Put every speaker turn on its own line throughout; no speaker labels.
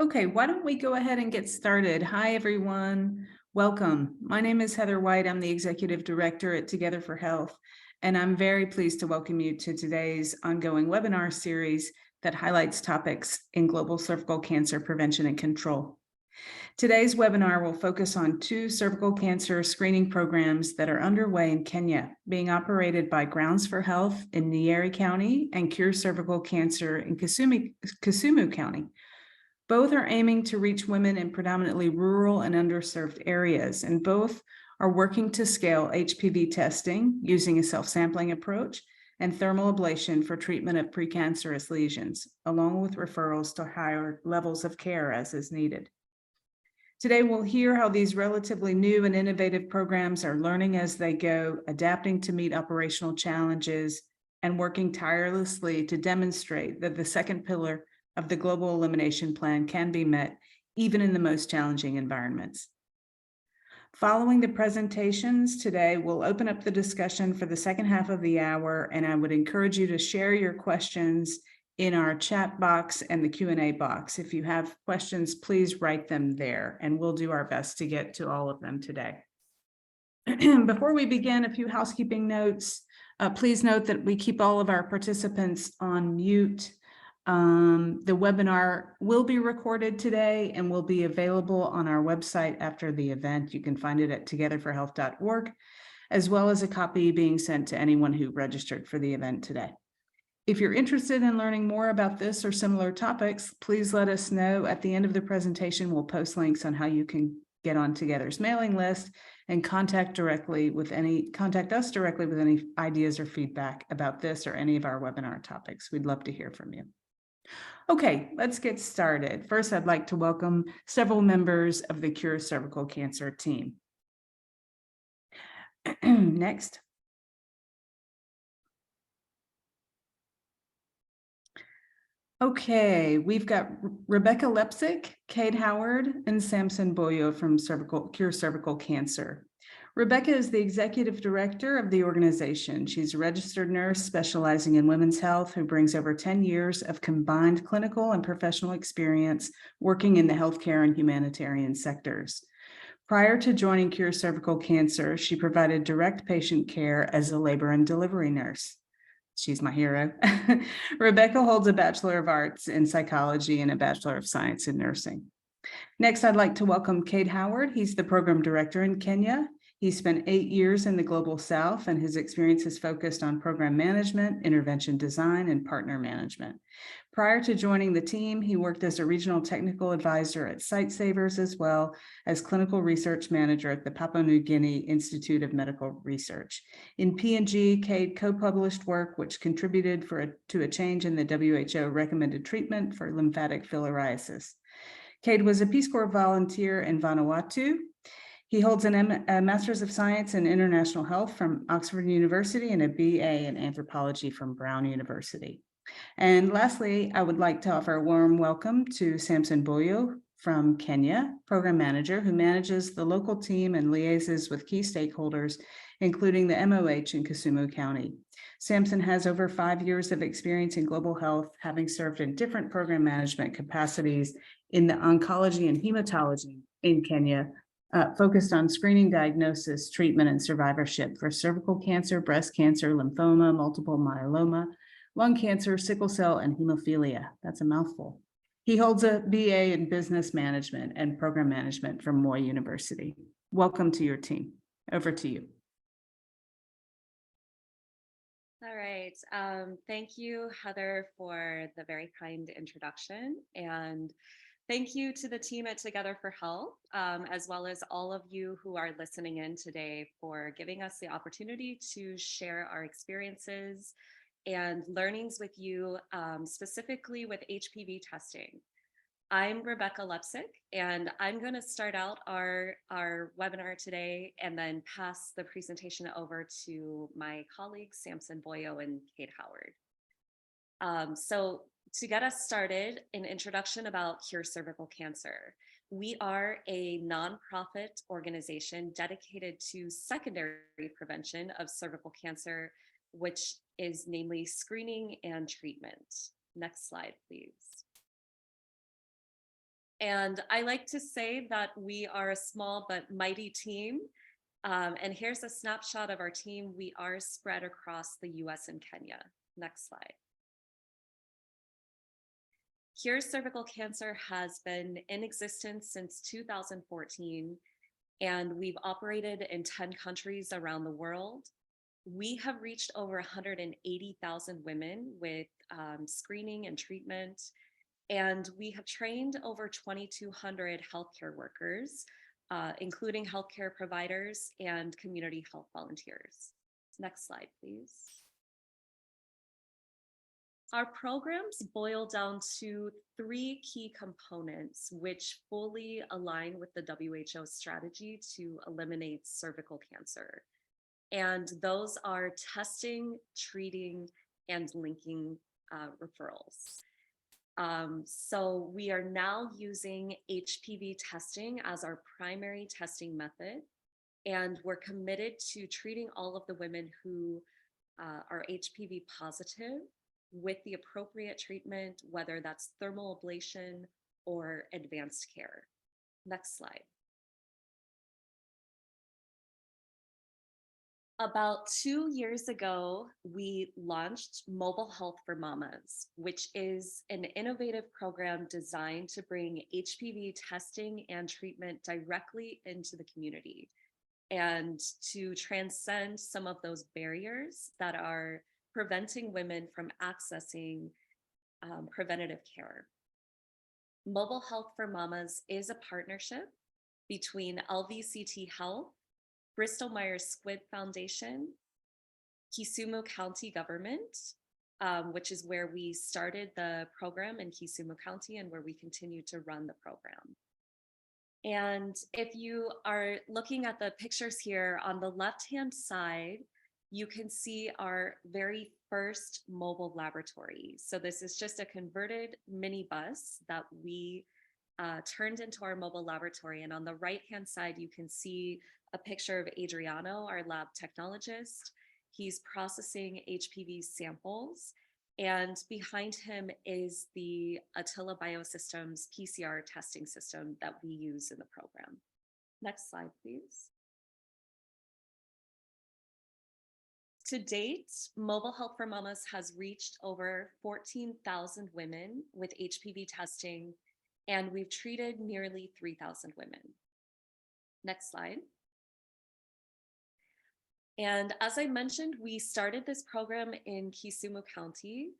Okay, why don't we go ahead and get started? Hi, everyone. Welcome. My name is Heather White. I'm the Executive Director at Together for Health, and I'm very pleased to welcome you to today's ongoing webinar series that highlights topics in global cervical cancer prevention and control. Today's webinar will focus on two cervical cancer screening programs that are underway in Kenya, being operated by Grounds for Health in Nyeri County and CureCervicalCancer in Kisumu County. Both are aiming to reach women in predominantly rural and underserved areas, and both are working to scale HPV testing using a self-sampling approach and thermal ablation for treatment of precancerous lesions, along with referrals to higher levels of care as is needed. Today, we'll hear how these relatively new and innovative programs are learning as they go, adapting to meet operational challenges, and working tirelessly to demonstrate that the second pillar of the global elimination plan can be met even in the most challenging environments. Following the presentations today, we'll open up the discussion for the second half of the hour, and I would encourage you to share your questions in our chat box and the Q&A box. If you have questions, please write them there, and we'll do our best to get to all of them today. Before we begin, a few housekeeping notes. Please note that we keep all of our participants on mute. The webinar will be recorded today and will be available on our website after the event. You can find it at togetherforhealth.org, as well as a copy being sent to anyone who registered for the event today. If you're interested in learning more about this or similar topics, please let us know. At the end of the presentation, we'll post links on how you can get on Together's mailing list and contact us directly with any ideas or feedback about this or any of our webinar topics. We'd love to hear from you. Okay, let's get started. First, I'd like to welcome several members of the Cure Cervical Cancer team. Next. Okay, we've got Rebecca Lepsick, Kate Howard, and Samson Boyo from Cure Cervical Cancer. Rebecca is the executive director of the organization. She's a registered nurse specializing in women's health who brings over 10 years of combined clinical and professional experience working in the healthcare and humanitarian sectors. Prior to joining Cure Cervical Cancer, she provided direct patient care as a labor and delivery nurse. She's my hero. Rebecca holds a Bachelor of Arts in Psychology and a Bachelor of Science in Nursing. Next, I'd like to welcome Kate Howard. He's the program director in Kenya. He spent 8 years in the Global South, and his experience is focused on program management, intervention design, and partner management. Prior to joining the team, he worked as a regional technical advisor at Sightsavers, as well as clinical research manager at the Papua New Guinea Institute of Medical Research. In P&G, Kate co-published work which contributed to a change in the WHO recommended treatment for lymphatic filariasis. Kate was a Peace Corps volunteer in Vanuatu. He holds a Master's of Science in International Health from Oxford University and a BA in Anthropology from Brown University. And lastly, I would like to offer a warm welcome to Samson Boyo from Kenya, program manager, who manages the local team and liaises with key stakeholders, including the MOH in Kisumu County. Samson has over 5 years of experience in global health, having served in different program management capacities in the oncology and hematology in Kenya, focused on screening, diagnosis, treatment, and survivorship for cervical cancer, breast cancer, lymphoma, multiple myeloma, lung cancer, sickle cell, and hemophilia. That's a mouthful. He holds a BA in business management and program management from Moy University. Welcome to your team. Over to you.
All right. Thank you, Heather, for the very kind introduction. And thank you to the team at Together for Health, as well as all of you who are listening in today for giving us the opportunity to share our experiences and learnings with you, specifically with HPV testing. I'm Rebecca Lepsick, and I'm going to start out our webinar today and then pass the presentation over to my colleagues, Samson Boyo and Kate Howard. So to get us started, an introduction about Cure Cervical Cancer. We are a nonprofit organization dedicated to secondary prevention of cervical cancer, which is namely screening and treatment. Next slide, please. And I like to say that we are a small but mighty team. And here's a snapshot of our team. We are spread across the US and Kenya. Next slide. Cure Cervical Cancer has been in existence since 2014, and we've operated in 10 countries around the world. We have reached over 180,000 women with screening and treatment, and we have trained over 2,200 healthcare workers, including healthcare providers and community health volunteers. Next slide, please. Our programs boil down to three key components, which fully align with the WHO strategy to eliminate cervical cancer. And those are testing, treating, and linking referrals. So we are now using HPV testing as our primary testing method, and we're committed to treating all of the women who are HPV positive with the appropriate treatment, whether that's thermal ablation or advanced care. Next slide. About 2 years ago, we launched Mobile Health for Mamas, which is an innovative program designed to bring HPV testing and treatment directly into the community and to transcend some of those barriers that are preventing women from accessing preventative care. Mobile Health for Mamas is a partnership between LVCT Health, Bristol Myers Squibb Foundation, Kisumu County Government, which is where we started the program in Kisumu County and where we continue to run the program. And if you are looking at the pictures here on the left-hand side, you can see our very first mobile laboratory. So this is just a converted minibus that we turned into our mobile laboratory. And on the right-hand side, you can see a picture of Adriano, our lab technologist. He's processing HPV samples. And behind him is the Attila Biosystems PCR testing system that we use in the program. Next slide, please. To date, Mobile Health for Mamas has reached over 14,000 women with HPV testing, and we've treated nearly 3,000 women. Next slide. And as I mentioned, we started this program in Kisumu County,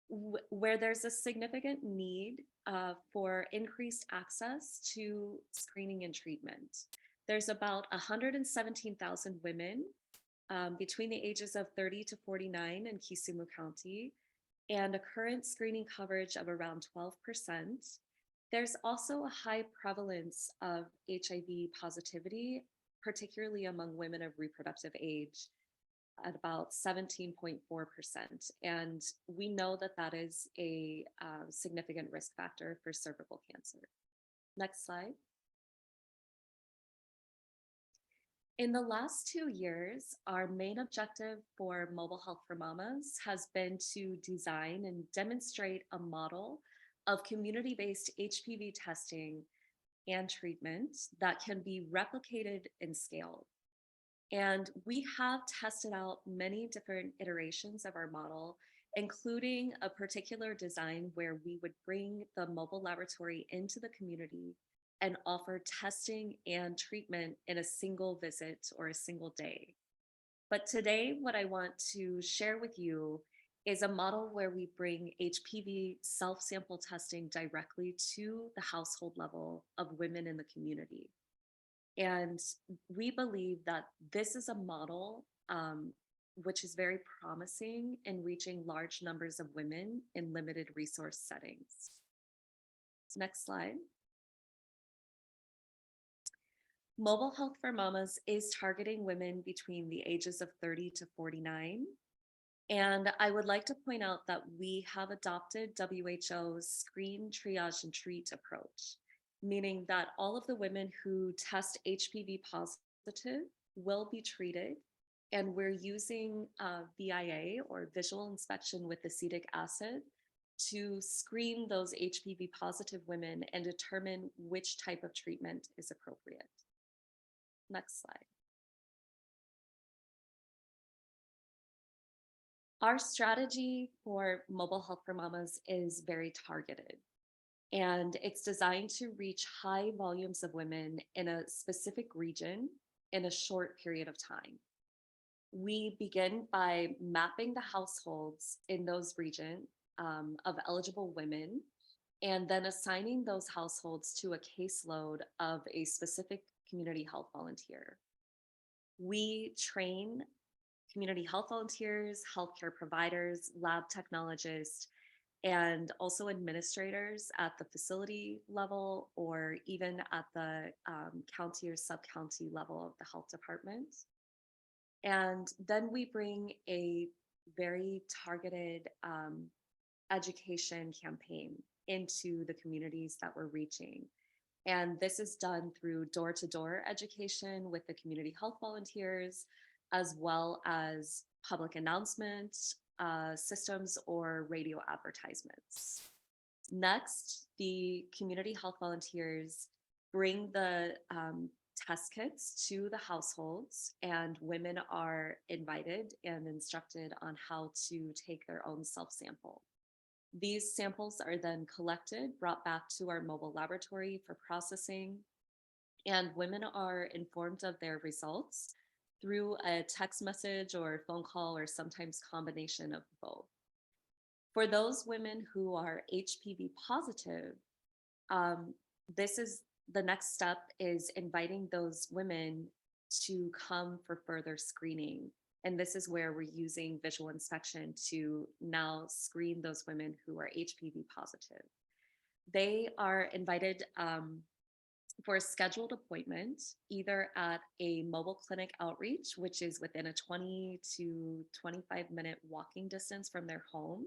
where there's a significant need for increased access to screening and treatment. There's about 117,000 women between the ages of 30 to 49 in Kisumu County, and a current screening coverage of around 12%. There's also a high prevalence of HIV positivity, particularly among women of reproductive age, at about 17.4%. And we know that that is a significant risk factor for cervical cancer. Next slide. In the last 2 years, our main objective for Mobile Health for Mamas has been to design and demonstrate a model of community-based HPV testing and treatment that can be replicated and scaled. And we have tested out many different iterations of our model, including a particular design where we would bring the mobile laboratory into the community and offer testing and treatment in a single visit or a single day. But today, what I want to share with you is a model where we bring HPV self-sample testing directly to the household level of women in the community. And we believe that this is a model which is very promising in reaching large numbers of women in limited resource settings. Next slide. Mobile Health for Mamas is targeting women between the ages of 30 to 49. And I would like to point out that we have adopted WHO's screen, triage, and treat approach, meaning that all of the women who test HPV positive will be treated. And we're using VIA, or visual inspection with acetic acid, to screen those HPV positive women and determine which type of treatment is appropriate. Next slide. Our strategy for Mobile Health for Mamas is very targeted, and it's designed to reach high volumes of women in a specific region in a short period of time. We begin by mapping the households in those regions of eligible women, and then assigning those households to a caseload of a specific community health volunteer. We train community health volunteers, healthcare providers, lab technologists, and also administrators at the facility level or even at the county or sub-county level of the health department. And then we bring a very targeted education campaign into the communities that we're reaching. And this is done through door-to-door education with the community health volunteers, as well as public announcements, systems, or radio advertisements. Next, the community health volunteers bring the test kits to the households, and women are invited and instructed on how to take their own self-sample. These samples are then collected, brought back to our mobile laboratory for processing, and women are informed of their results through a text message or phone call, or sometimes combination of both. For those women who are HPV positive, this is the next step, is inviting those women to come for further screening. And this is where we're using visual inspection to now screen those women who are HPV positive. They are invited for a scheduled appointment, either at a mobile clinic outreach, which is within a 20 to 25-minute walking distance from their home,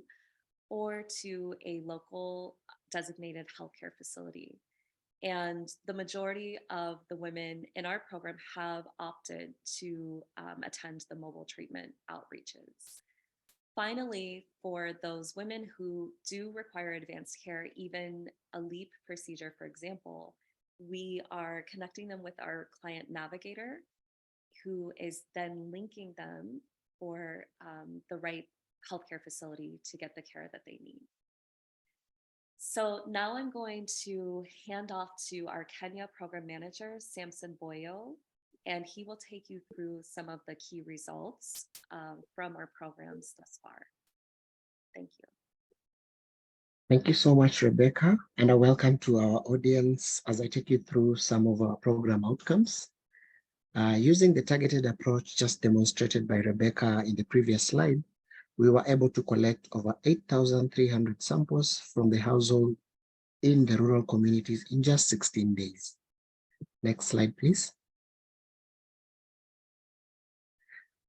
or to a local designated healthcare facility. And the majority of the women in our program have opted to attend the mobile treatment outreaches. Finally, for those women who do require advanced care, even a LEAP procedure, for example, we are connecting them with our client navigator, who is then linking them for the right healthcare facility to get the care that they need. So now I'm going to hand off to our Kenya program manager, Samson Boyo, and he will take you through some of the key results from our programs thus far. Thank you.
Thank you so much, Rebecca, and a welcome to our audience as I take you through some of our program outcomes. Using the targeted approach just demonstrated by Rebecca in the previous slide, we were able to collect over 8,300 samples from the household in the rural communities in just 16 days. Next slide, please.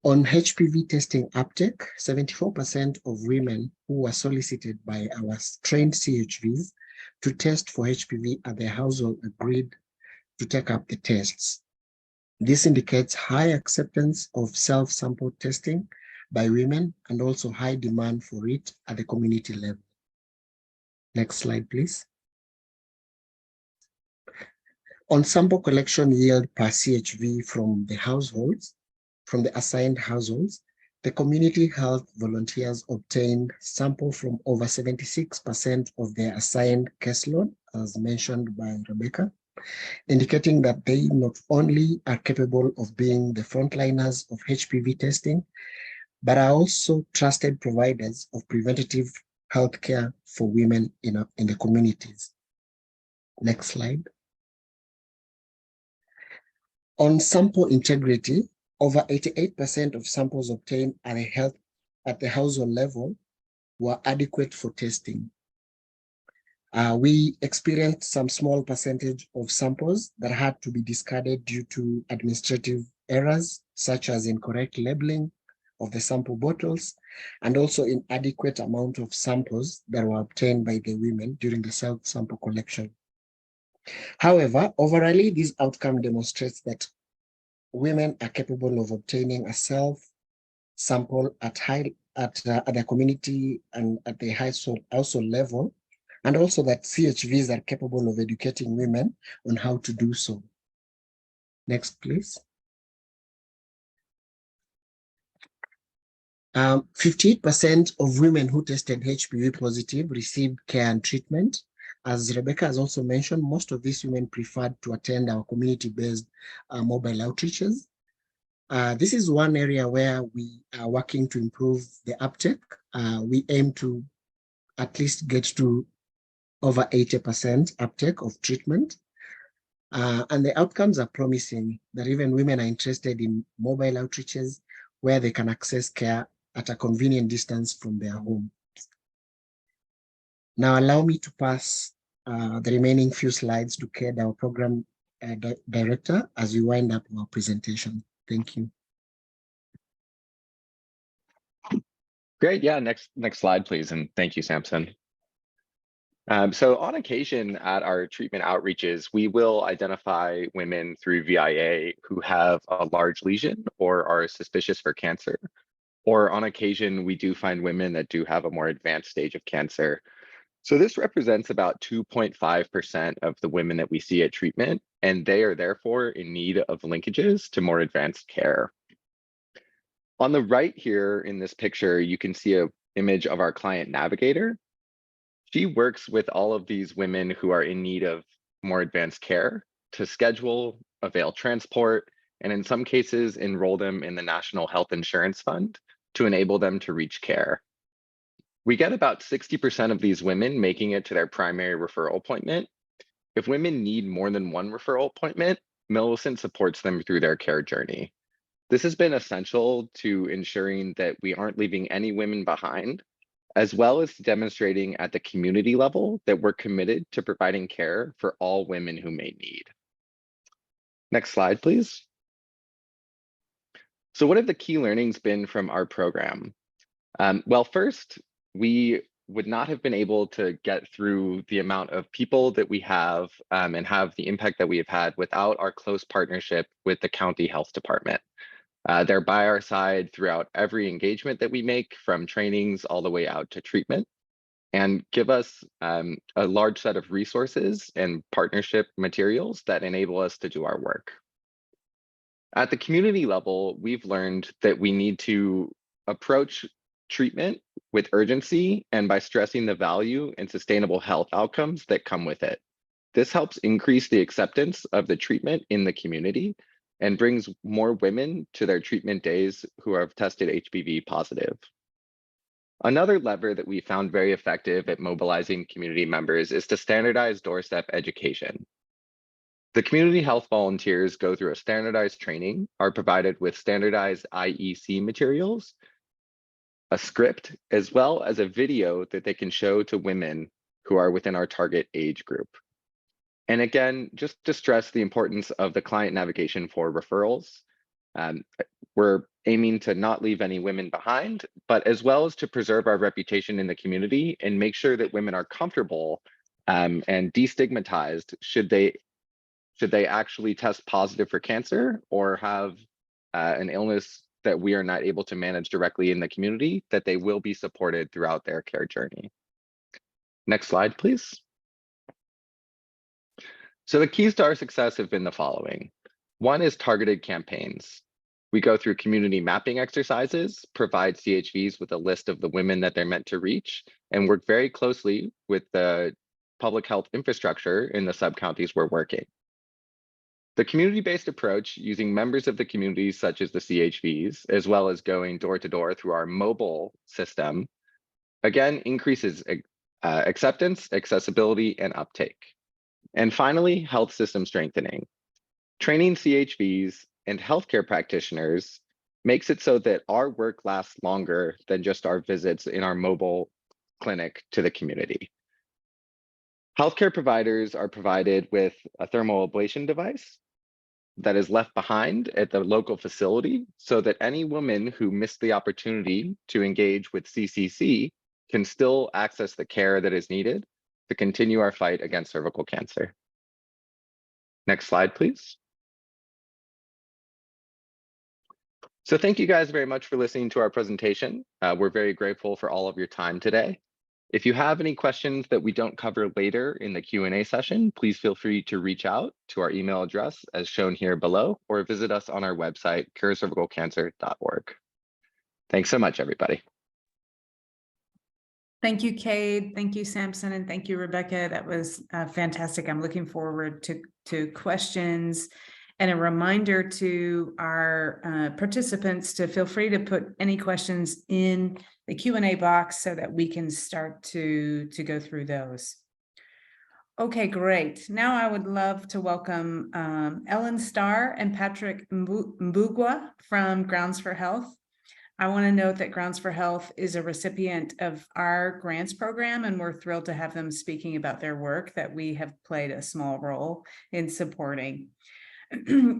On HPV testing uptake, 74% of women who were solicited by our trained CHVs to test for HPV at their household agreed to take up the tests. This indicates high acceptance of self-sample testing by women and also high demand for it at the community level. Next slide, please. On sample collection yield per CHV from the households, from the assigned households, the community health volunteers obtained sample from over 76% of their assigned caseload, as mentioned by Rebecca, indicating that they not only are capable of being the frontliners of HPV testing, but are also trusted providers of preventative healthcare for women in the communities. Next slide. On sample integrity, over 88% of samples obtained at the household level were adequate for testing. We experienced some small percentage of samples that had to be discarded due to administrative errors, such as incorrect labeling of the sample bottles, and also inadequate amount of samples that were obtained by the women during the self-sample collection. However, overall, this outcome demonstrates that women are capable of obtaining a self-sample at high at the community and at the household level, and also that CHVs are capable of educating women on how to do so. Next, please. 58% of women who tested HPV positive received care and treatment. As Rebecca has also mentioned, most of these women preferred to attend our community-based mobile outreaches. This is one area where we are working to improve the uptake. We aim to at least get to over 80% uptake of treatment. And the outcomes are promising that even women are interested in mobile outreaches where they can access care at a convenient distance from their home. Now allow me to pass the remaining few slides to Ked, our program director, as we wind up our presentation. Thank you.
Great, yeah, next slide, please, and thank you, Samson. So on occasion at our treatment outreaches, we will identify women through VIA who have a large lesion or are suspicious for cancer. Or on occasion, we do find women that do have a more advanced stage of cancer. So this represents about 2.5% of the women that we see at treatment, and they are therefore in need of linkages to more advanced care. On the right here in this picture, you can see an image of our client navigator. She works with all of these women who are in need of more advanced care to schedule, avail transport, and in some cases, enroll them in the National Health Insurance Fund to enable them to reach care. We get about 60% of these women making it to their primary referral appointment. If women need more than one referral appointment, Millicent supports them through their care journey. This has been essential to ensuring that we aren't leaving any women behind, as well as demonstrating at the community level that we're committed to providing care for all women who may need. Next slide, please. So what have the key learnings been from our program? Well, first, we would not have been able to get through the amount of people that we have and have the impact that we have had without our close partnership with the county health department. They're by our side throughout every engagement that we make, from trainings all the way out to treatment, and give us a large set of resources and partnership materials that enable us to do our work. At the community level, we've learned that we need to approach treatment with urgency and by stressing the value and sustainable health outcomes that come with it. This helps increase the acceptance of the treatment in the community and brings more women to their treatment days who have tested HPV positive. Another lever that we found very effective at mobilizing community members is to standardize doorstep education. The community health volunteers go through a standardized training, are provided with standardized IEC materials, a script, as well as a video that they can show to women who are within our target age group. And again, just to stress the importance of the client navigation for referrals, we're aiming to not leave any women behind, but as well as to preserve our reputation in the community and make sure that women are comfortable and destigmatized should they actually test positive for cancer or have an illness that we are not able to manage directly in the community, that they will be supported throughout their care journey. Next slide, please. So the keys to our success have been the following. One is targeted campaigns. We go through community mapping exercises, provide CHVs with a list of the women that they're meant to reach, and work very closely with the public health infrastructure in the sub-counties we're working. The community-based approach, using members of the community such as the CHVs, as well as going door to door through our mobile system, again, increases acceptance, accessibility, and uptake. And finally, health system strengthening. Training CHVs and healthcare practitioners makes it so that our work lasts longer than just our visits in our mobile clinic to the community. Healthcare providers are provided with a thermal ablation device that is left behind at the local facility so that any woman who missed the opportunity to engage with CCC can still access the care that is needed to continue our fight against cervical cancer. Next slide, please. So thank you guys very much for listening to our presentation. We're very grateful for all of your time today. If you have any questions that we don't cover later in the Q&A session, please feel free to reach out to our email address as shown here below, or visit us on our website, CureCervicalCancer.org. Thanks so much, everybody.
Thank you, Cade. Thank you, Samson, and thank you, Rebecca. That was fantastic. I'm looking forward to questions, and a reminder to our participants to feel free to put any questions in the Q&A box so that we can start to go through those. Okay, great. Now I would love to welcome Ellen Starr and Patrick Mbugua from Grounds for Health. I want to note that Grounds for Health is a recipient of our grants program, and we're thrilled to have them speaking about their work that we have played a small role in supporting.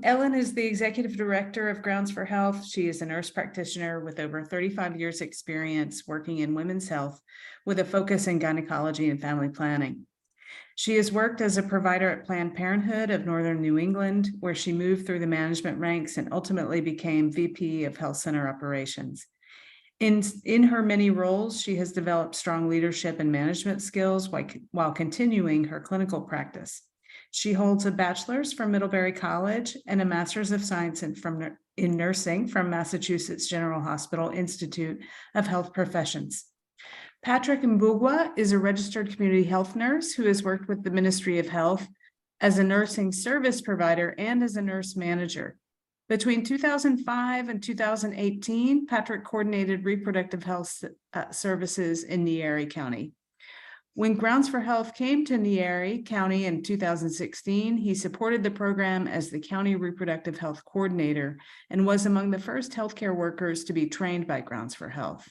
Ellen is the executive director of Grounds for Health. She is a nurse practitioner with over 35 years experience working in women's health with a focus in gynecology and family planning. She has worked as a provider at Planned Parenthood of Northern New England, where she moved through the management ranks and ultimately became VP of Health Center Operations. In her many roles, she has developed strong leadership and management skills while continuing her clinical practice. She holds a bachelor's from Middlebury College and a master's of science in nursing from Massachusetts General Hospital Institute of Health Professions. Patrick Mbugua is a registered community health nurse who has worked with the Ministry of Health as a nursing service provider and as a nurse manager. Between 2005 and 2018, Patrick coordinated reproductive health services in Neary County. When Grounds for Health came to Neary County in 2016, he supported the program as the county reproductive health coordinator and was among the first healthcare workers to be trained by Grounds for Health.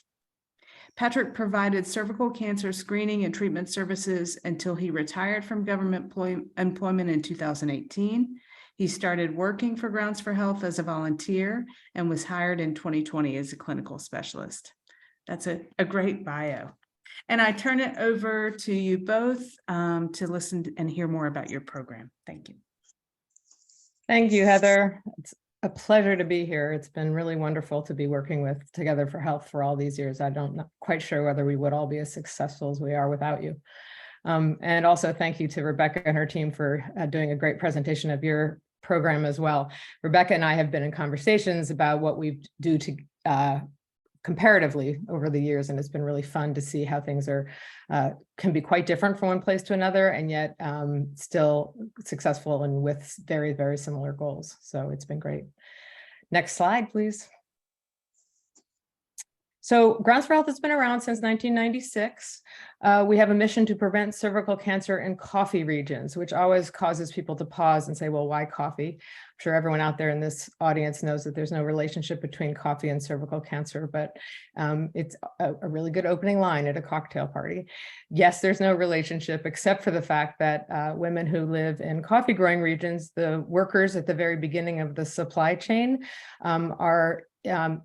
Patrick provided cervical cancer screening and treatment services until he retired from government employment in 2018. He started working for Grounds for Health as a volunteer and was hired in 2020 as a clinical specialist. That's a great bio. And I turn it over to you both to listen and hear more about your program. Thank you.
Thank you, Heather. It's a pleasure to be here. It's been really wonderful to be working with Together for Health for all these years. I'm not quite sure whether we would all be as successful as we are without you. And also thank you to Rebecca and her team for doing a great presentation of your program as well. Rebecca and I have been in conversations about what we do to comparatively over the years, and it's been really fun to see how things are can be quite different from one place to another, and yet still successful and with very, very similar goals. So it's been great. Next slide, please. So Grounds for Health has been around since 1996. We have a mission to prevent cervical cancer in coffee regions, which always causes people to pause and say, well, why coffee? I'm sure everyone out there in this audience knows that there's no relationship between coffee and cervical cancer, but it's a really good opening line at a cocktail party. Yes, there's no relationship, except for the fact that women who live in coffee growing regions, the workers at the very beginning of the supply chain are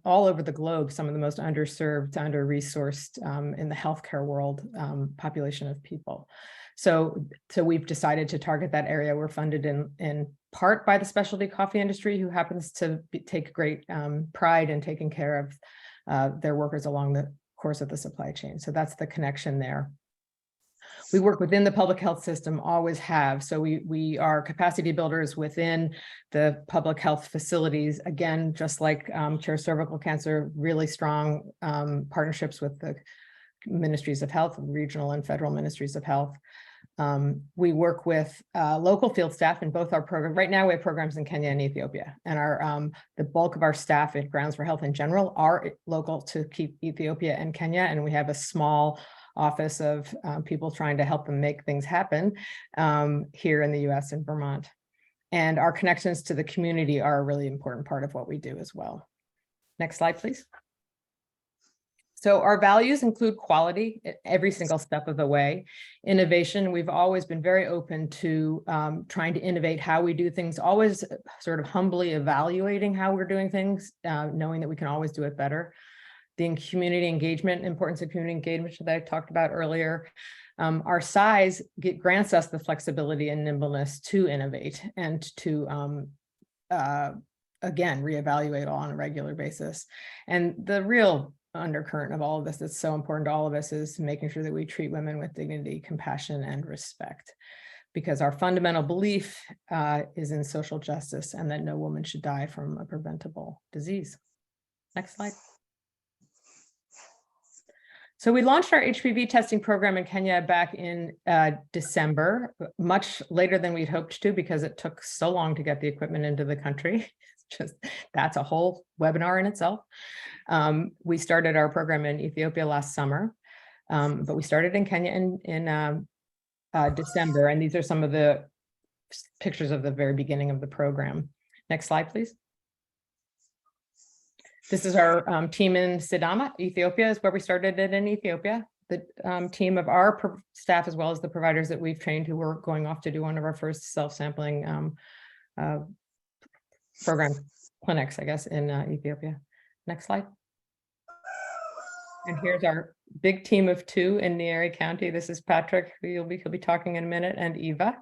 all over the globe, some of the most underserved, under-resourced in the healthcare world population of people. So we've decided to target that area. We're funded in part by the specialty coffee industry, who happens to take great pride in taking care of their workers along the course of the supply chain. So that's the connection there. We work within the public health system, always have. So we are capacity builders within the public health facilities. Again, just like CureCervicalCancer, really strong partnerships with the ministries of health, regional and federal ministries of health. We work with local field staff in both our programs. Right now we have programs in Kenya and Ethiopia, and the bulk of our staff at Grounds for Health in general are local to keep Ethiopia and Kenya, and we have a small office of people trying to help them make things happen here in the US and Vermont. And our connections to the community are a really important part of what we do as well. Next slide, please. So our values include quality at every single step of the way. Innovation, we've always been very open to trying to innovate how we do things, always sort of humbly evaluating how we're doing things, knowing that we can always do it better. The community engagement, importance of community engagement that I talked about earlier. Our size grants us the flexibility and nimbleness to innovate and to again, reevaluate all on a regular basis. And the real undercurrent of all of this that's so important to all of us is making sure that we treat women with dignity, compassion, and respect, because our fundamental belief is in social justice and that no woman should die from a preventable disease. Next slide. So we launched our HPV testing program in Kenya back in December, much later than we'd hoped to, because it took so long to get the equipment into the country. That's a whole webinar in itself. We started our program in Ethiopia last summer, but we started in Kenya in December, and these are some of the pictures of the very beginning of the program. Next slide, please. This is our team in Sidama, Ethiopia, is where we started it in Ethiopia. The team of our staff, as well as the providers that we've trained, who were going off to do one of our first self-sampling program clinics, I guess, in Ethiopia. Next slide. And here's our big team of 2 in Nyeri County. This is Patrick, who he'll be talking in a minute, and Eva.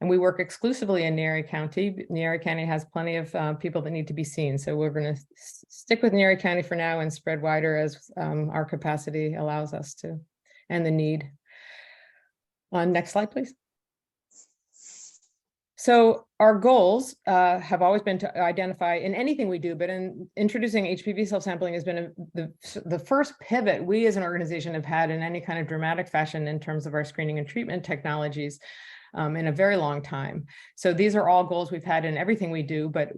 And we work exclusively in Nyeri County. Nyeri County has plenty of people that need to be seen. So we're going to stick with Nyeri County for now and spread wider as our capacity allows us to, and the need. Next slide, please. So our goals have always been to identify in anything we do, but in introducing HPV self-sampling has been the first pivot we as an organization have had in any kind of dramatic fashion in terms of our screening and treatment technologies in a very long time. So these are all goals we've had in everything we do, but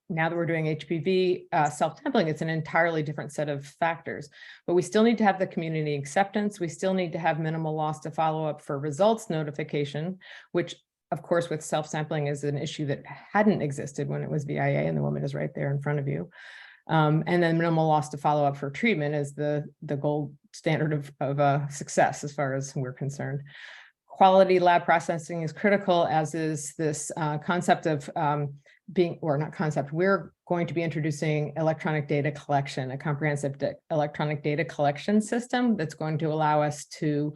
now that we're doing HPV self-sampling, it's an entirely different set of factors. But we still need to have the community acceptance. We still need to have minimal loss to follow up for results notification, which of course with self-sampling is an issue that hadn't existed when it was VIA, and the woman is right there in front of you. And then minimal loss to follow up for treatment is the gold standard of success as far as we're concerned. Quality lab processing is critical, as is this concept of we're going to be introducing electronic data collection, a comprehensive electronic data collection system that's going to allow us to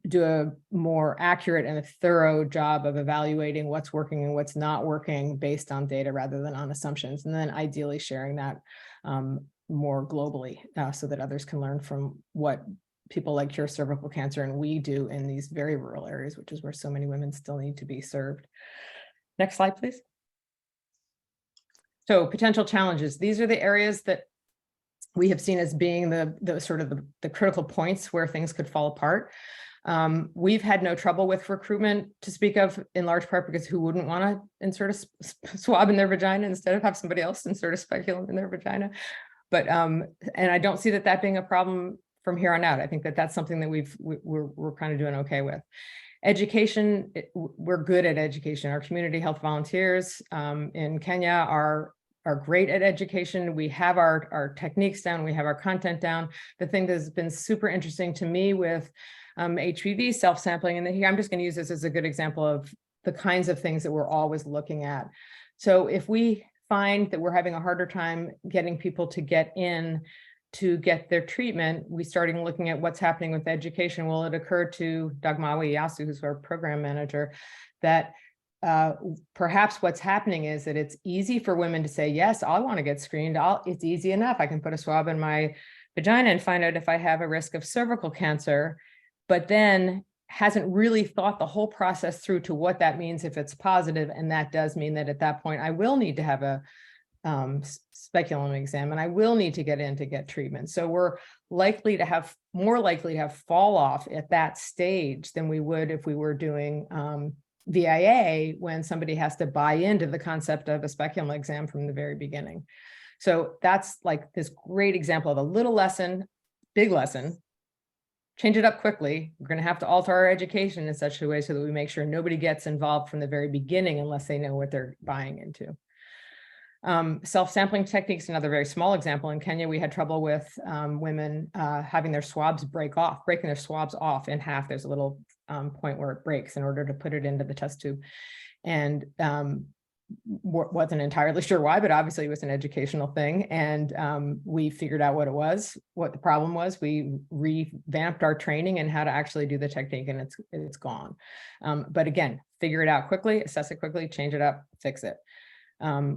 do a more accurate and a thorough job of evaluating what's working and what's not working based on data rather than on assumptions, and then ideally sharing that more globally so that others can learn from what people like CureCervicalCancer and we do in these very rural areas, which is where so many women still need to be served. Next slide, please. So potential challenges. These are the areas that we have seen as being the sort of the critical points where things could fall apart. We've had no trouble with recruitment to speak of, in large part because who wouldn't want to insert a swab in their vagina instead of have somebody else insert a speculum in their vagina? But and I don't see that being a problem from here on out. I think that's something that we're kind of doing okay with. Education, we're good at education. Our community health volunteers in Kenya are great at education. We have our techniques down, we have our content down. The thing that's been super interesting to me with HPV self-sampling, and here I'm just going to use this as a good example of the kinds of things that we're always looking at. So if we find that we're having a harder time getting people to get in to get their treatment, we started looking at what's happening with education. Well, it occurred to Dagmawi Yasu, who's our program manager, that perhaps what's happening is that it's easy for women to say, yes, I want to get screened. It's easy enough. I can put a swab in my vagina and find out if I have a risk of cervical cancer, but then hasn't really thought the whole process through to what that means if it's positive. And that does mean that at that point, I will need to have a speculum exam, and I will need to get in to get treatment. So we're more likely to have fall off at that stage than we would if we were doing VIA, when somebody has to buy into the concept of a speculum exam from the very beginning. So that's like this great example of a little lesson, big lesson. Change it up quickly. We're going to have to alter our education in such a way so that we make sure nobody gets involved from the very beginning unless they know what they're buying into. Self-sampling techniques, another very small example. In Kenya, we had trouble with women having their swabs breaking their swabs off in half. There's a little point where it breaks in order to put it into the test tube. And wasn't entirely sure why, but obviously it was an educational thing. And we figured out what the problem was. We revamped our training and how to actually do the technique, and it's gone. But again, figure it out quickly, assess it quickly, change it up, fix it.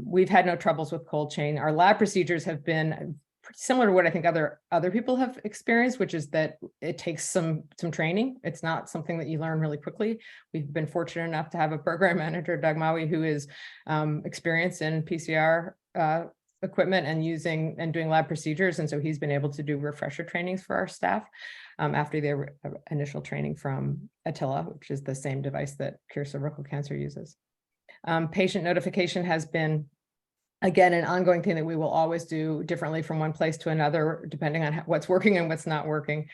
We've had no troubles with cold chain. Our lab procedures have been pretty similar to what I think other people have experienced, which is that it takes some training. It's not something that you learn really quickly. We've been fortunate enough to have a program manager, Doug Maui, who is experienced in PCR equipment and doing lab procedures. And so he's been able to do refresher trainings for our staff after their initial training from Attila, which is the same device that CureCervicalCancer uses. Patient notification has been, again, an ongoing thing that we will always do differently from one place to another, depending on what's working and what's not working.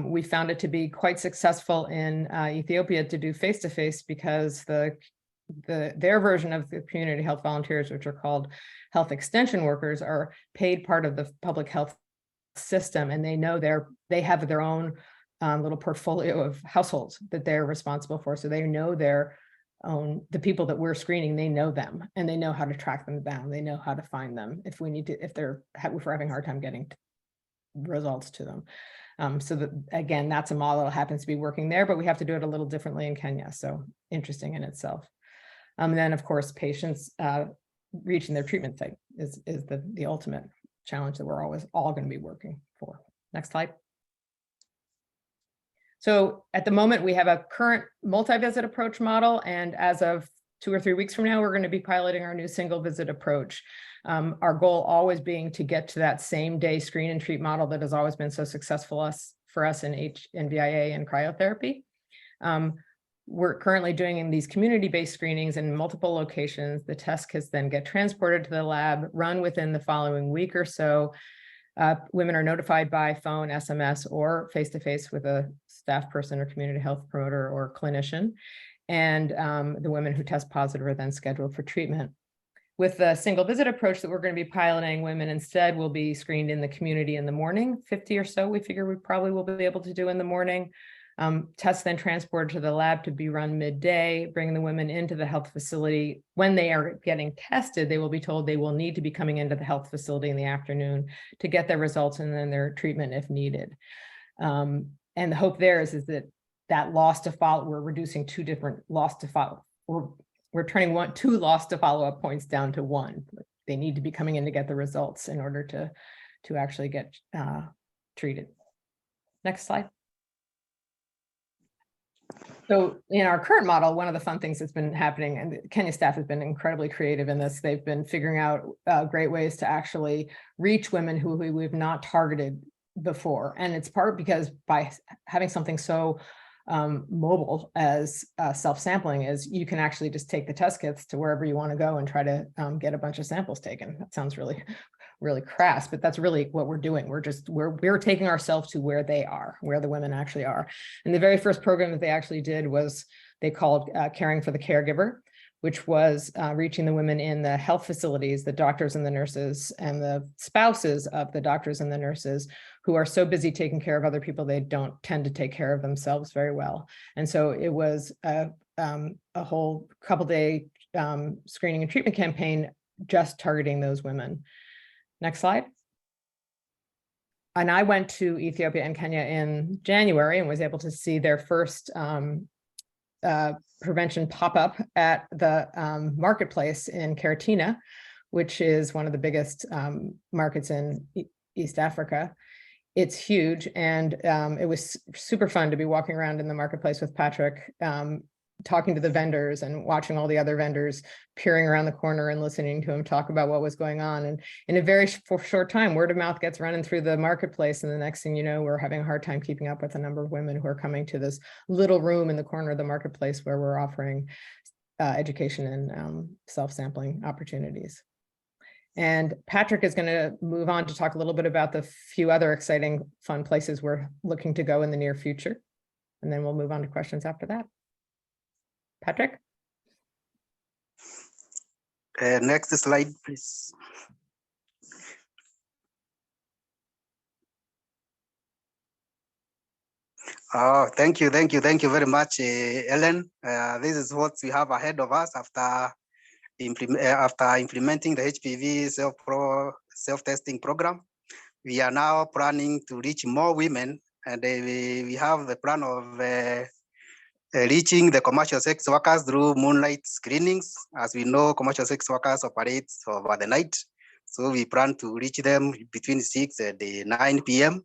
We found it to be quite successful in Ethiopia to do face-to-face because their version of the community health volunteers, which are called health extension workers, are paid part of the public health system, and they have their own little portfolio of households that they're responsible for. So they know the people that we're screening, they know them and they know how to track them down. They know how to find them if we're having a hard time getting results to them. So that, again, that's a model that happens to be working there, but we have to do it a little differently in Kenya. So interesting in itself. And then of course, patients reaching their treatment site is the ultimate challenge that we're always all going to be working for. Next slide. So at the moment, we have a current multi-visit approach model, and as of 2 or 3 weeks from now, we're going to be piloting our new single visit approach. Our goal always being to get to that same day screen and treat model that has always been so successful for us in VIA and cryotherapy. We're currently doing these community-based screenings in multiple locations. The test kits then get transported to the lab, run within the following week or so. Women are notified by phone, SMS, or face-to-face with a staff person or community health promoter or clinician. And the women who test positive are then scheduled for treatment. With the single visit approach that we're going to be piloting, women instead will be screened in the community in the morning. 50 or so we figure we probably will be able to do in the morning. Tests then transported to the lab to be run midday, bringing the women into the health facility. When they are getting tested, they will be told they will need to be coming into the health facility in the afternoon to get their results and then their treatment if needed. And the hope there is that loss to follow, we're reducing 2 different loss to follow. We're turning 2 loss to follow-up points down to 1. They need to be coming in to get the results in order to actually get treated. Next slide. So in our current model, one of the fun things that's been happening, and the Kenya staff has been incredibly creative in this, they've been figuring out great ways to actually reach women who we've not targeted before. And it's part because by having something so mobile as self-sampling is, you can actually just take the test kits to wherever you want to go and try to get a bunch of samples taken. That sounds really crass, but that's really what we're doing. We're taking ourselves to where they are, where the women actually are. And the very first program that they actually did was they called Caring for the Caregiver, which was reaching the women in the health facilities, the doctors and the nurses and the spouses of the doctors and the nurses who are so busy taking care of other people, they don't tend to take care of themselves very well. And so it was a whole couple-day screening and treatment campaign just targeting those women. Next slide. And I went to Ethiopia and Kenya in January and was able to see their first prevention pop-up at the marketplace in Karatina, which is one of the biggest markets in East Africa. It's huge, and it was super fun to be walking around in the marketplace with Patrick, talking to the vendors and watching all the other vendors peering around the corner and listening to him talk about what was going on. And in a very short time, word of mouth gets running through the marketplace. And the next thing you know, we're having a hard time keeping up with the number of women who are coming to this little room in the corner of the marketplace where we're offering education and self-sampling opportunities. And Patrick is going to move on to talk a little bit about the few other exciting, fun places we're looking to go in the near future. And then we'll move on to questions after that. Patrick?
Next slide, please. Oh, thank you very much, Ellen. This is what we have ahead of us after implementing the HPV self-testing program. We are now planning to reach more women, and we have the plan of reaching the commercial sex workers through moonlight screenings. As we know, commercial sex workers operate over the night. So we plan to reach them between 6 and 9 p.m.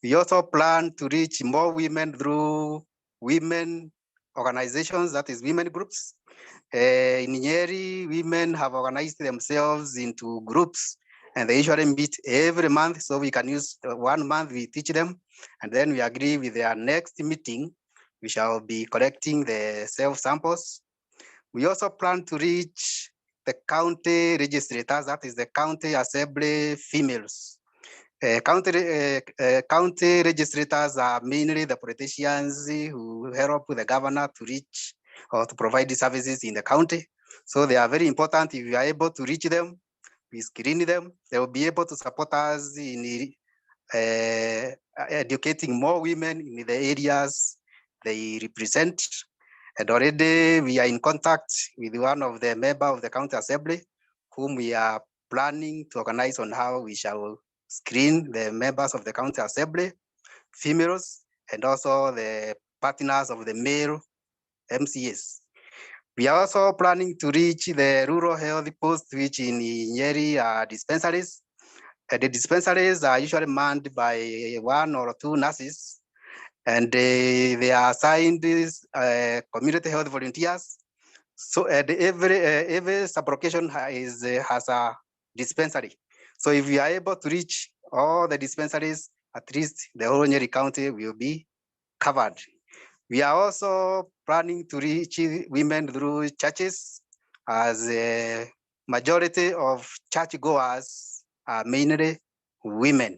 We also plan to reach more women through women organizations, that is women groups. In Nyeri, women have organized themselves into groups and they usually meet every month. So we can use 1 month, we teach them, and then we agree with their next meeting. We shall be collecting the self-samples. We also plan to reach the county registrators, that is the county assembly females. County registrators are mainly the politicians who help the governor to reach or to provide the services in the county. So they are very important. If you are able to reach them, we screen them. They will be able to support us in educating more women in the areas they represent. And already we are in contact with one of the members of the county assembly, whom we are planning to organize on how we shall screen the members of the county assembly, females, and also the partners of the male MCAs. We are also planning to reach the rural health posts, which in Nyeri are dispensaries. The dispensaries are usually manned by 1 or 2 nurses, and they are assigned community health volunteers. So every sub-location has a dispensary. So if we are able to reach all the dispensaries, at least the whole Nyeri County will be covered. We are also planning to reach women through churches, as a majority of churchgoers are mainly women.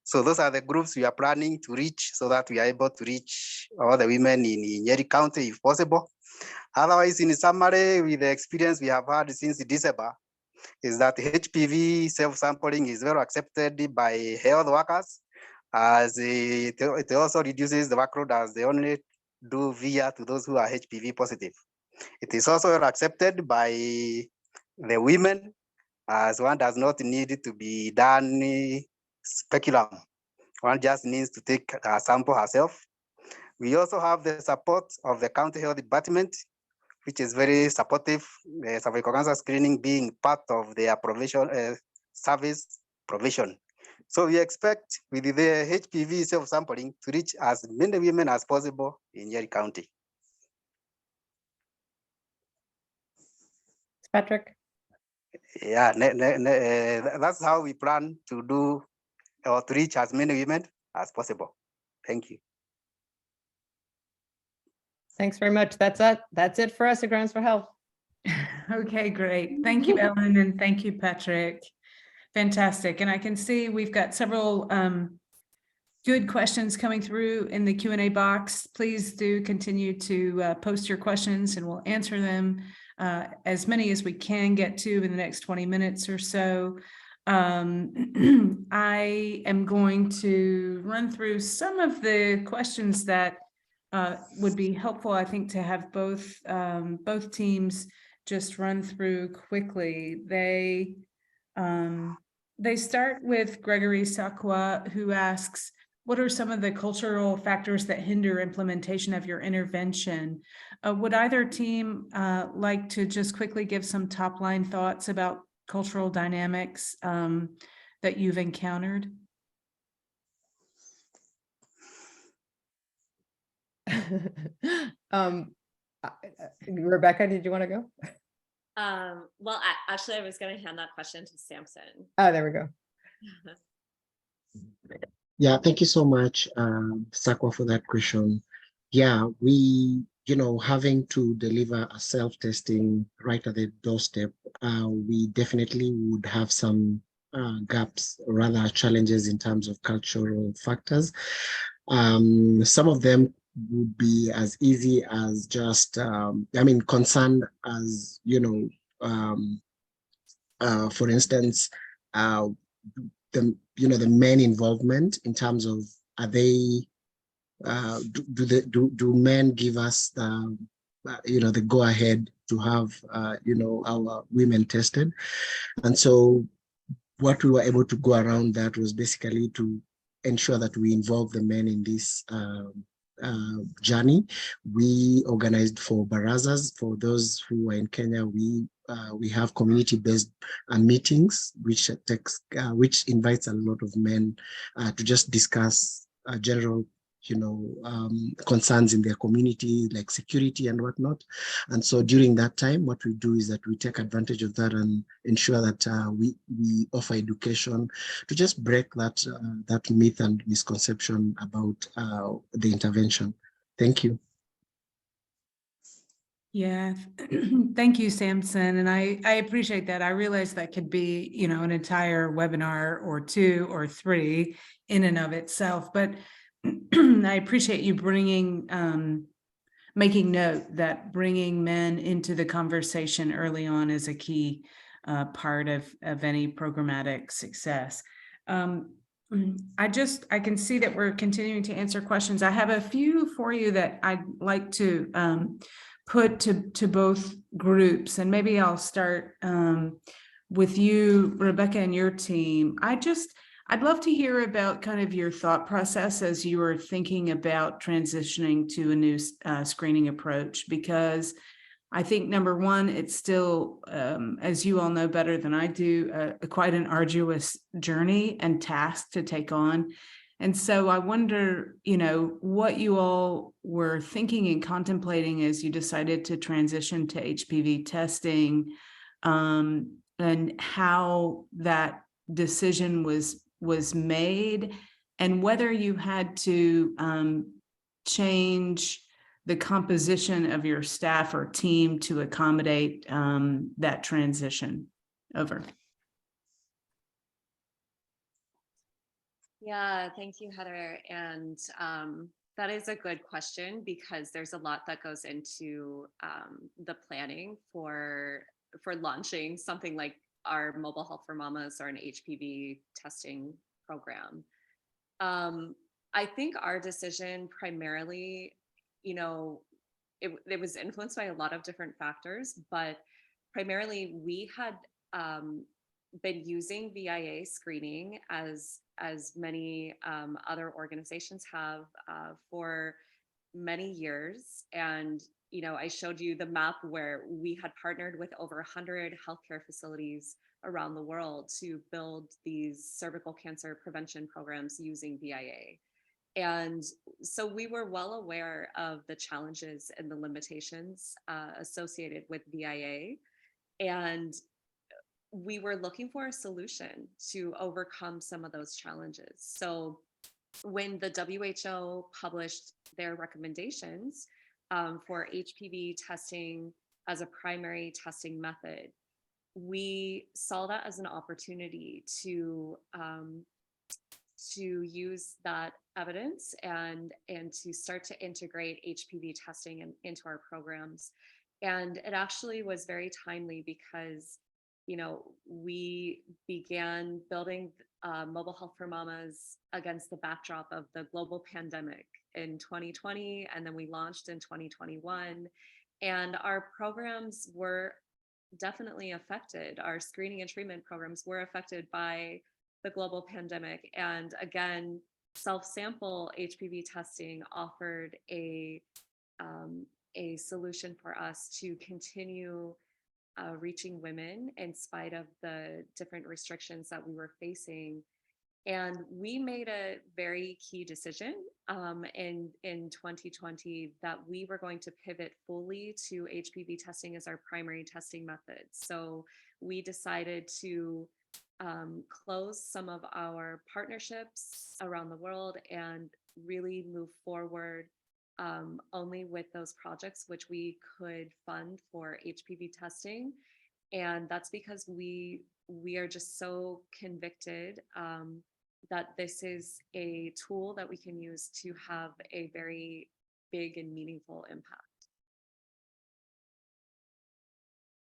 So those are the groups we are planning to reach so that we are able to reach all the women in Nyeri County if possible. Otherwise, in summary, with the experience we have had since December, is that HPV self-sampling is well accepted by health workers, as it also reduces the workload as they only do via to those who are HPV positive. It is also well accepted by the women, as one does not need to be done speculum. One just needs to take a sample herself. We also have the support of the county health department, which is very supportive, cervical cancer screening being part of their provision, service provision. So we expect with the HPV self-sampling to reach as many women as possible in Nyeri County.
Patrick.
Yeah, that's how we plan to do or to reach as many women as possible. Thank you.
Thanks very much. That's it for us at Grounds for Health.
Okay, great. Thank you, Ellen, and thank you, Patrick. Fantastic. And I can see we've got several good questions coming through in the Q&A box. Please do continue to post your questions and we'll answer them, as many as we can get to in the next 20 minutes or so. I am going to run through some of the questions that would be helpful, I think, to have both teams just run through quickly. They start with Gregory Sakwa, who asks, what are some of the cultural factors that hinder implementation of your intervention? Would either team like to just quickly give some top line thoughts about cultural dynamics that you've encountered?
Rebecca, did you want to go?
Well, actually, I was going to hand that question to Samson.
Oh, there we go.
Yeah, thank you so much, Sakwa, for that question. Yeah, we, having to deliver a self-testing right at the doorstep, we definitely would have some gaps, rather challenges in terms of cultural factors. Some of them would be as easy as just, concern as, for instance, the men involvement in terms of, are they, do men give us the go ahead to have our women tested? And so what we were able to go around that was basically to ensure that we involve the men in this journey. We organized for barazas. For those who are in Kenya, we have community-based meetings, which invites a lot of men to just discuss general concerns in their community, like security and whatnot. And so during that time, what we do is that we take advantage of that and ensure that we offer education to just break that myth and misconception about the intervention. Thank you.
Yeah, thank you, Samson. And I appreciate that. I realize that could be, an entire webinar or 2 or 3 in and of itself, but I appreciate you making note that bringing men into the conversation early on is a key part of any programmatic success. I can see that we're continuing to answer questions. I have a few for you that I'd like to put to both groups, and maybe I'll start with you, Rebecca, and your team. I'd love to hear about kind of your thought process as you were thinking about transitioning to a new screening approach, because I think, number one, it's still, as you all know better than I do, quite an arduous journey and task to take on. And so I wonder, what you all were thinking and contemplating as you decided to transition to HPV testing, and how that decision was made, and whether you had to change the composition of your staff or team to accommodate that transition. Over.
Yeah, thank you, Heather. And that is a good question, because there's a lot that goes into the planning for launching something like our Mobile Health for Mamas or an HPV testing program. I think our decision primarily, it was influenced by a lot of different factors, but primarily we had been using VIA screening as many other organizations have for many years. And I showed you the map where we had partnered with over 100 healthcare facilities around the world to build these cervical cancer prevention programs using VIA. And so we were well aware of the challenges and the limitations associated with VIA. And we were looking for a solution to overcome some of those challenges. So when the WHO published their recommendations for HPV testing as a primary testing method, we saw that as an opportunity to use that evidence and to start to integrate HPV testing into our programs. And it actually was very timely, because we began building Mobile Health for Mamas against the backdrop of the global pandemic in 2020, and then we launched in 2021. And our programs were definitely affected. Our screening and treatment programs were affected by the global pandemic. And again, self-sample HPV testing offered a solution for us to continue reaching women in spite of the different restrictions that we were facing. And we made a very key decision in 2020 that we were going to pivot fully to HPV testing as our primary testing method. So we decided to close some of our partnerships around the world and really move forward only with those projects which we could fund for HPV testing. And that's because we are just so convicted that this is a tool that we can use to have a very big and meaningful impact.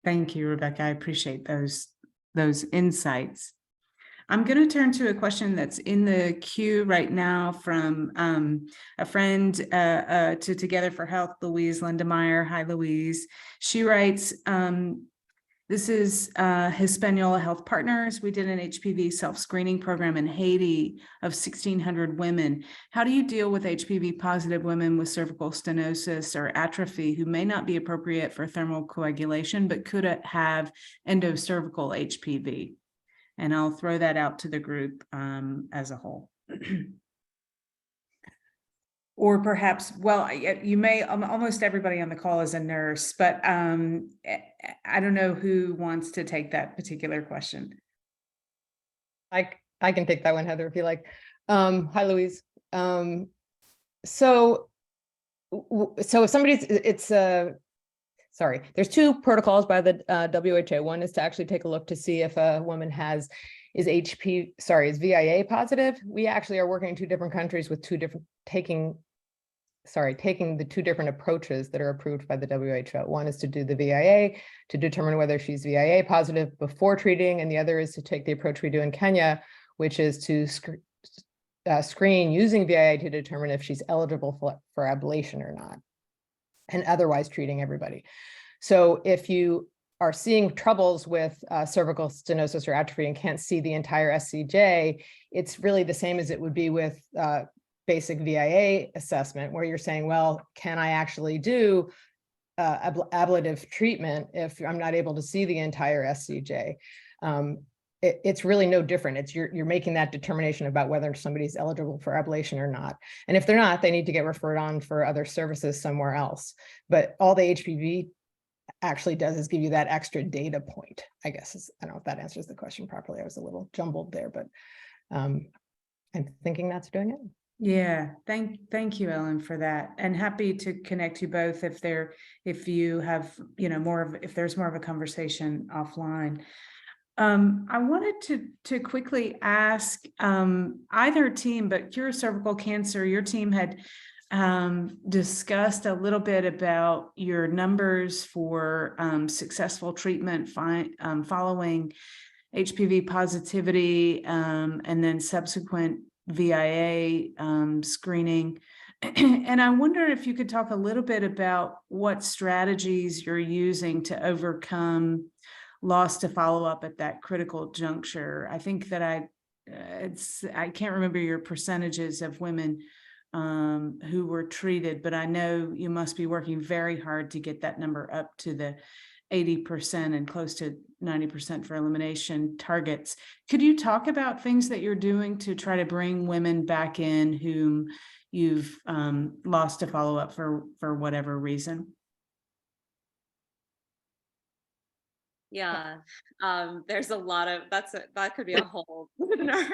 Thank you, Rebecca. I appreciate those insights. I'm going to turn to a question that's in the queue right now from a friend to Together for Health, Louise Lindemeyer. Hi, Louise. She writes, This is Hispaniola Health Partners. We did an HPV self-screening program in Haiti of 1,600 women. How do you deal with HPV positive women with cervical stenosis or atrophy who may not be appropriate for thermal coagulation, but could have endocervical HPV? And I'll throw that out to the group as a whole. Or perhaps, well, you may, almost everybody on the call is a nurse, but I don't know who wants to take that particular question.
I can take that one, Heather, if you like. Hi, Louise. So if somebody's, sorry, there's two protocols by the WHO. One is to actually take a look to see if a woman is VIA positive. We actually are working in two different countries with taking the two different approaches that are approved by the WHO. One is to do the VIA to determine whether she's VIA positive before treating, and the other is to take the approach we do in Kenya, which is to screen using VIA to determine if she's eligible for ablation or not, and otherwise treating everybody. So if you are seeing troubles with cervical stenosis or atrophy and can't see the entire SCJ, it's really the same as it would be with basic VIA assessment, where you're saying, well, can I actually do ablative treatment if I'm not able to see the entire SCJ? It's really no different. It's you're making that determination about whether somebody's eligible for ablation or not. And if they're not, they need to get referred on for other services somewhere else. But all the HPV actually does is give you that extra data point, I guess. I don't know if that answers the question properly. I was a little jumbled there, but I'm thinking that's doing it.
Yeah, thank you, Ellen, for that, and happy to connect you both if you have, if there's more of a conversation offline. I wanted to quickly ask either team, but CureCervicalCancer, your team had discussed a little bit about your numbers for successful treatment following HPV positivity and then subsequent VIA screening. And I wonder if you could talk a little bit about what strategies you're using to overcome loss to follow up at that critical juncture. I think that I can't remember your percentages of women who were treated, but I know you must be working very hard to get that number up to the 80% and close to 90% for elimination targets. Could you talk about things that you're doing to try to bring women back in whom you've lost to follow up for whatever reason?
Yeah, there's a lot of that could be a whole webinar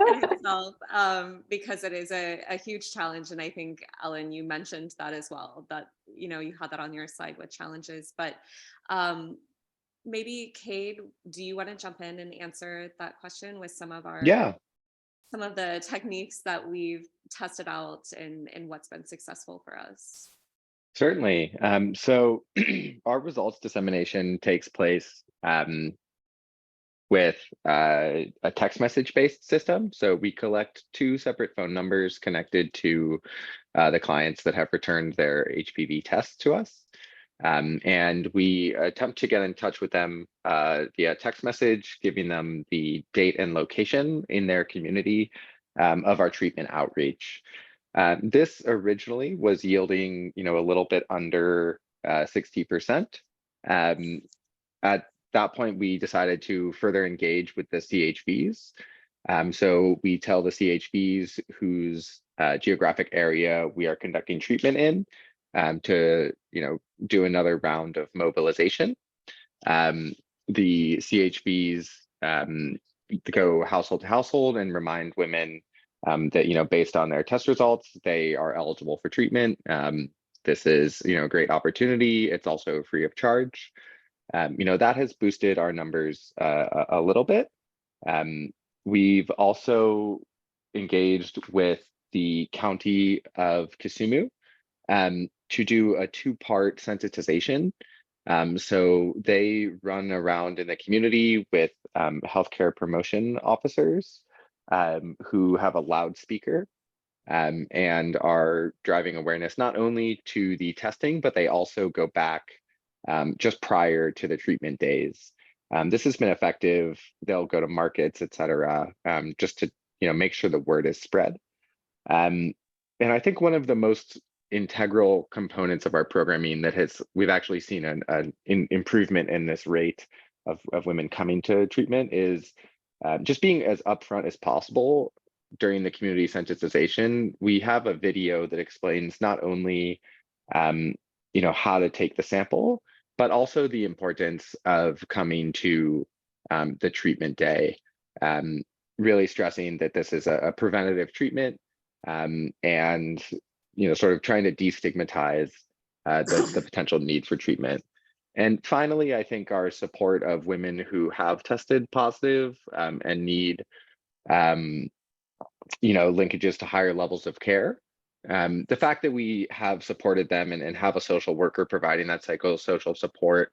in itself, because it is a huge challenge. And I think, Ellen, you mentioned that as well, that you had that on your slide with challenges. But maybe Cade, do you want to jump in and answer that question with some of the techniques that we've tested out and what's been successful for us?
Certainly. So our results dissemination takes place with a text message based system. So we collect two separate phone numbers connected to the clients that have returned their HPV tests to us. And we attempt to get in touch with them via text message, giving them the date and location in their community of our treatment outreach. This originally was yielding, a little bit under 60%. At that point, we decided to further engage with the CHVs. So we tell the CHVs whose geographic area we are conducting treatment in to, do another round of mobilization. The CHVs go household to household and remind women that, based on their test results, they are eligible for treatment. This is, a great opportunity. It's also free of charge. That has boosted our numbers a little bit. We've also engaged with the county of Kisumu to do a two-part sensitization. So they run around in the community with healthcare promotion officers who have a loudspeaker and are driving awareness not only to the testing, but they also go back just prior to the treatment days. This has been effective. They'll go to markets, et cetera, just to make sure the word is spread. And I think one of the most integral components of our programming that we've actually seen an improvement in this rate of women coming to treatment is just being as upfront as possible during the community sensitization. We have a video that explains not only how to take the sample, but also the importance of coming to the treatment day, really stressing that this is a preventative treatment, and sort of trying to destigmatize the potential need for treatment. And finally, I think our support of women who have tested positive and need linkages to higher levels of care. The fact that we have supported them and have a social worker providing that psychosocial support,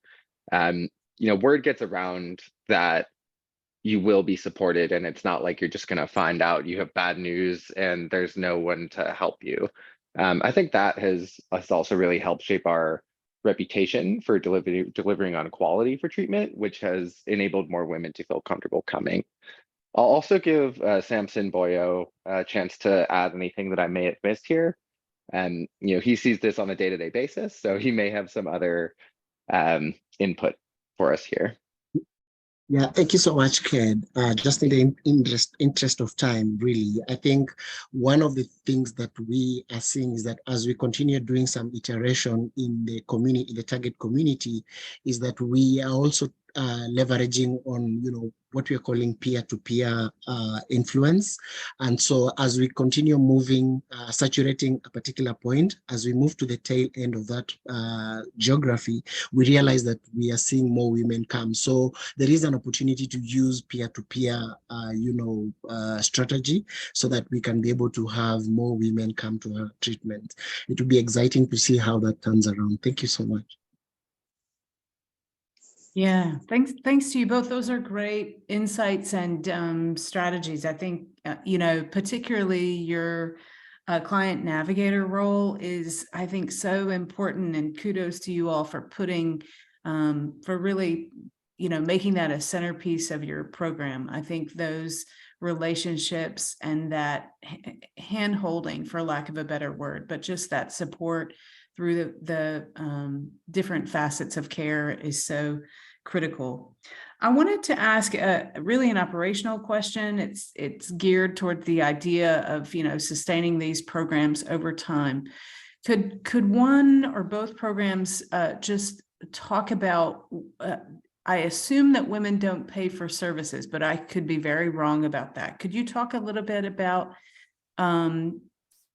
word gets around that you will be supported, and it's not like you're just going to find out you have bad news and there's no one to help you. I think that has also really helped shape our reputation for delivering on quality for treatment, which has enabled more women to feel comfortable coming. I'll also give Samson Boyo a chance to add anything that I may have missed here. And he sees this on a day-to-day basis, so he may have some other input for us here.
Yeah, thank you so much, Ken. Just in the interest of time, really, I think one of the things that we are seeing is that as we continue doing some iteration in the community, in the target community, is that we are also leveraging on, what we are calling peer-to-peer influence. And so as we continue moving, saturating a particular point, as we move to the tail end of that geography, we realize that we are seeing more women come. So there is an opportunity to use peer-to-peer, strategy so that we can be able to have more women come to our treatment. It will be exciting to see how that turns around. Thank you so much.
Yeah, thanks to you both. Those are great insights and strategies. I think, particularly your client navigator role is, I think, so important, and kudos to you all for putting, for really, making that a centerpiece of your program. I think those relationships and that hand holding, for lack of a better word, but just that support through the different facets of care is so critical. I wanted to ask really an operational question. It's geared toward the idea of sustaining these programs over time. Could one or both programs just talk about? I assume that women don't pay for services, but I could be very wrong about that. Could you talk a little bit about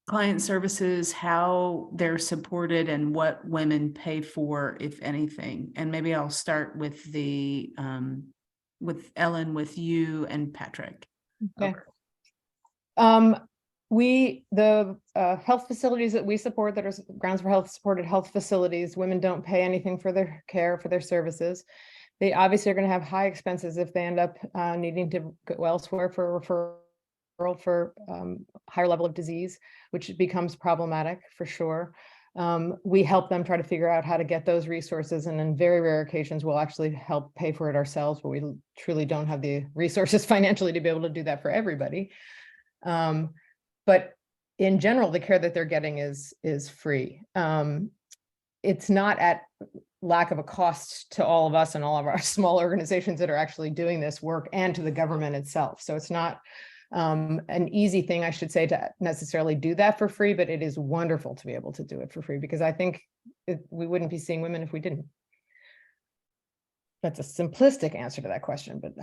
client services, how they're supported, and what women pay for, if anything? And maybe I'll start with with Ellen, with you and Patrick.
Okay. The health facilities that we support, that are Grounds for Health supported health facilities, women don't pay anything for their care, for their services. They obviously are going to have high expenses if they end up needing to go elsewhere for a referral for higher level of disease, which becomes problematic for sure. We help them try to figure out how to get those resources, and in very rare occasions we'll actually help pay for it ourselves, but we truly don't have the resources financially to be able to do that for everybody. But in general, the care that they're getting is free. It's not at lack of a cost to all of us and all of our small organizations that are actually doing this work, and to the government itself. So it's not an easy thing, I should say, to necessarily do that for free, but it is wonderful to be able to do it for free, because I think we wouldn't be seeing women if we didn't. That's a simplistic answer to that question, but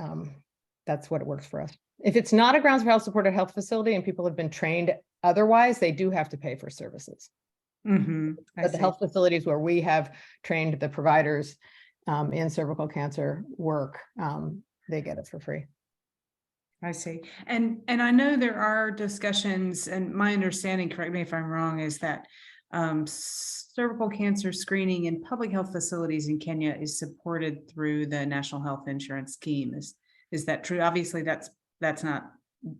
that's what it works for us. If it's not a Grounds for Health supported health facility and people have been trained otherwise, they do have to pay for services. But the health facilities where we have trained the providers in cervical cancer work, they get it for free.
I see. And I know there are discussions, and my understanding, correct me if I'm wrong, is that cervical cancer screening in public health facilities in Kenya is supported through the National Health Insurance Scheme. Is that true? Obviously, that's not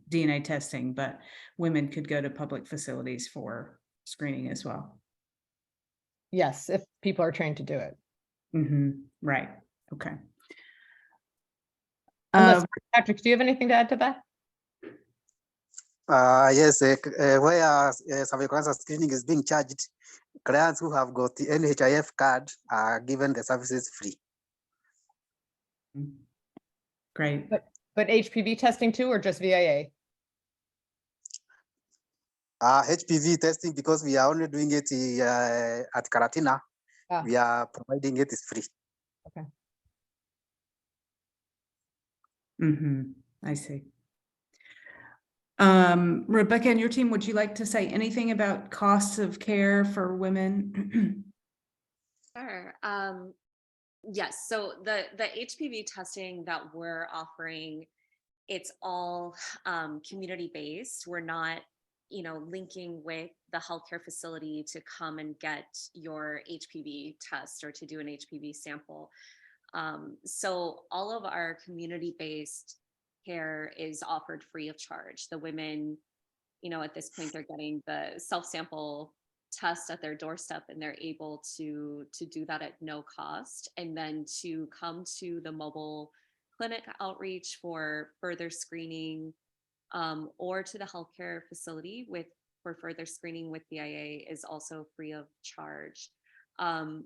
DNA testing, but women could go to public facilities for screening as well.
Yes, if people are trained to do it.
Right. Okay.
Unless, Patrick, do you have anything to add to that?
Yes, where cervical cancer screening is being charged, clients who have got the NHIF card are given the services free.
Great.
But HPV testing too, or just VIA?
HPV testing, because we are only doing it at Karatina, we are providing it is free.
Okay.
I see. Rebecca and your team, would you like to say anything about costs of care for women?
Sure. Yes. So the HPV testing that we're offering, it's all community based. We're not, linking with the healthcare facility to come and get your HPV test or to do an HPV sample. So all of our community based care is offered free of charge. The women, at this point, they're getting the self-sample test at their doorstep, and they're able to do that at no cost, and then to come to the mobile clinic outreach for further screening, or to the healthcare facility for further screening with BIA is also free of charge.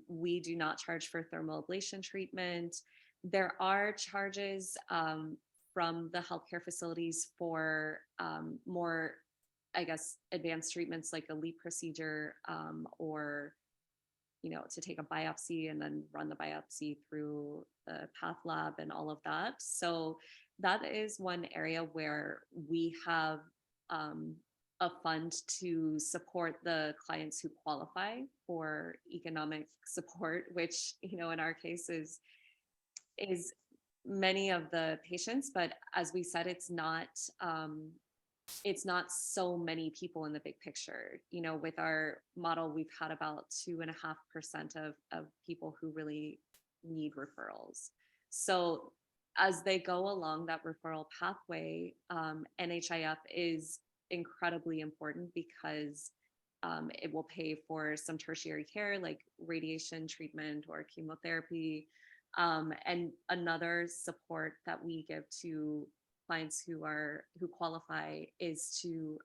We do not charge for thermal ablation treatment. There are charges from the healthcare facilities for more, I guess, advanced treatments like a LEEP procedure, or, to take a biopsy and then run the biopsy through the path lab and all of that. So that is one area where we have a fund to support the clients who qualify for economic support, which, in our case is many of the patients. But as we said, it's not so many people in the big picture. With our model, we've had about 2.5% of people who really need referrals. So as they go along that referral pathway, NHIF is incredibly important because it will pay for some tertiary care like radiation treatment or chemotherapy. And another support that we give to clients who qualify is to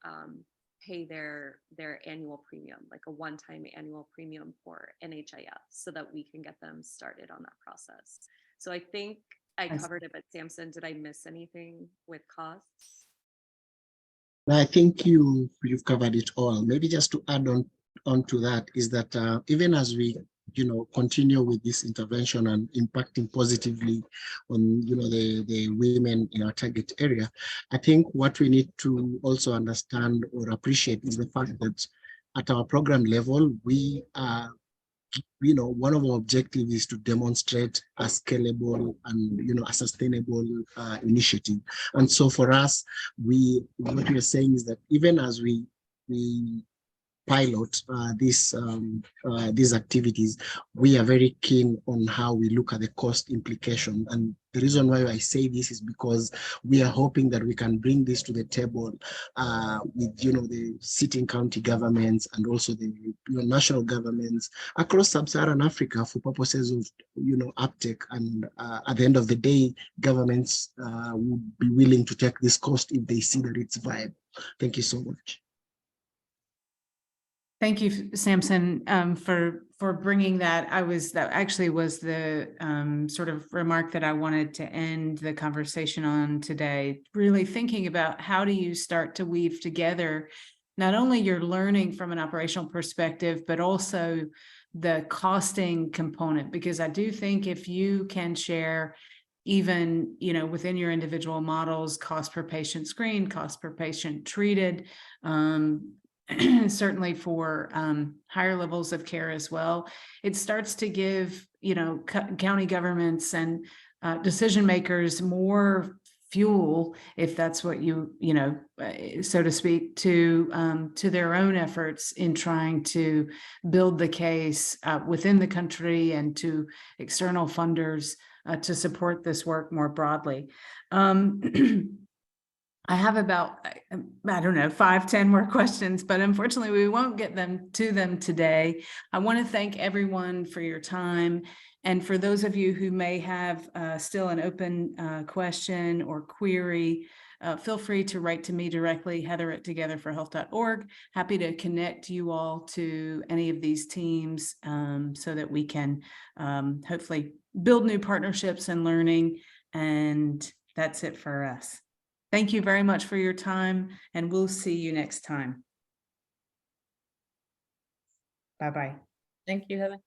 pay their annual premium, like a one-time annual premium for NHIF, so that we can get them started on that process. So I think I covered it, but Samson, did I miss anything with costs?
I think you've covered it all. Maybe just to add on to that is that even as we continue with this intervention and impacting positively on the women in our target area, I think what we need to also understand or appreciate is the fact that at our program level, we are one of our objectives is to demonstrate a scalable and a sustainable initiative. And so for us, what we are saying is that even as we pilot these activities, we are very keen on how we look at the cost implication. And the reason why I say this is because we are hoping that we can bring this to the table with the sitting county governments and also the national governments across sub-Saharan Africa for purposes of uptake. And at the end of the day, governments would be willing to take this cost if they see that it's viable. Thank you so much.
Thank you, Samson, for bringing that. That actually was the sort of remark that I wanted to end the conversation on today. Really thinking about how do you start to weave together not only your learning from an operational perspective, but also the costing component, because I do think if you can share even within your individual models, cost per patient screened, cost per patient treated, certainly for higher levels of care as well, it starts to give county governments and decision makers more fuel, if that's what so to speak, to their own efforts in trying to build the case within the country and to external funders to support this work more broadly. I have about, I don't know, 5-10 more questions, but unfortunately we won't get to them today. I want to thank everyone for your time. And for those of you who may have still an open question or query, feel free to write to me directly, heather@togetherforhealth.org. Happy to connect you all to any of these teams so that we can hopefully build new partnerships and learning. And that's it for us. Thank you very much for your time, and we'll see you next time. Bye-bye.
Thank you, Heather.